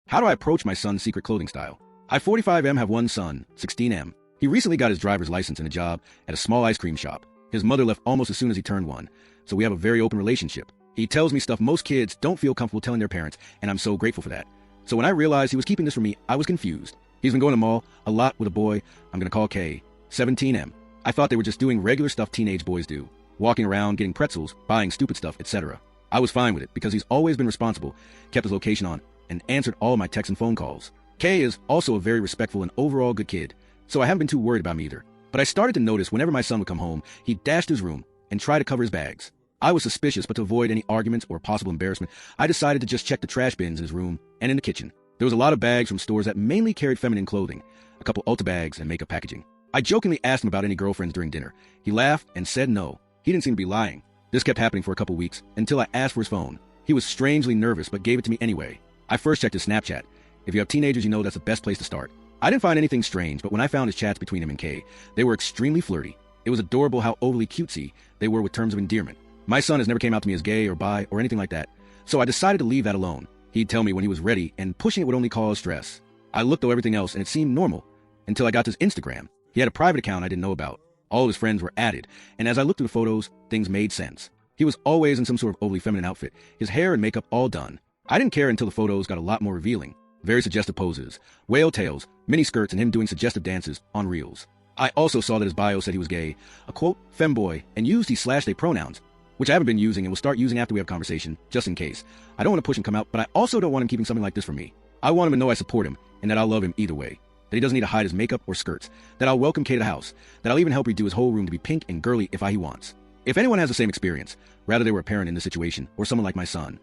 How do I approach my son's secret clothing style? I 45M have one son, 16M. He recently got his driver's license and a job at a small ice cream shop. His mother left almost as soon as he turned one, so we have a very open relationship. He tells me stuff most kids don't feel comfortable telling their parents, and I'm so grateful for that. So when I realized he was keeping this from me, I was confused. He's been going to the mall a lot with a boy I'm gonna call K, 17M. I thought they were just doing regular stuff teenage boys do, walking around, getting pretzels, buying stupid stuff, etc. I was fine with it because he's always been responsible, kept his location on, and answered all my texts and phone calls. K is also a very respectful and overall good kid, so I haven't been too worried about him either. But I started to notice whenever my son would come home, he'd dash to his room and try to cover his bags. I was suspicious, but to avoid any arguments or possible embarrassment, I decided to just check the trash bins in his room and in the kitchen. There was a lot of bags from stores that mainly carried feminine clothing, a couple Ulta bags and makeup packaging. I jokingly asked him about any girlfriends during dinner. He laughed and said no. He didn't seem to be lying. This kept happening for a couple weeks until I asked for his phone. He was strangely nervous but gave it to me anyway. I first checked his Snapchat. If you have teenagers, you know that's the best place to start. I didn't find anything strange, but when I found his chats between him and Kay, they were extremely flirty. It was adorable how overly cutesy they were with terms of endearment. My son has never came out to me as gay or bi or anything like that, so I decided to leave that alone. He'd tell me when he was ready, and pushing it would only cause stress. I looked through everything else, and it seemed normal, until I got to his Instagram. He had a private account I didn't know about. All of his friends were added, and as I looked through the photos, things made sense. He was always in some sort of overly feminine outfit, his hair and makeup all done. I didn't care until the photos got a lot more revealing. Very suggestive poses, whale tails, mini skirts, and him doing suggestive dances on reels. I also saw that his bio said he was gay, a quote, femboy, and used he/they pronouns, which I haven't been using and will start using after we have a conversation, just in case. I don't want to push him come out, but I also don't want him keeping something like this from me. I want him to know I support him, and that I'll love him either way. That he doesn't need to hide his makeup or skirts. That I'll welcome Kay to the house. That I'll even help redo his whole room to be pink and girly if he wants. If anyone has the same experience, rather they were a parent in this situation, or someone like my son,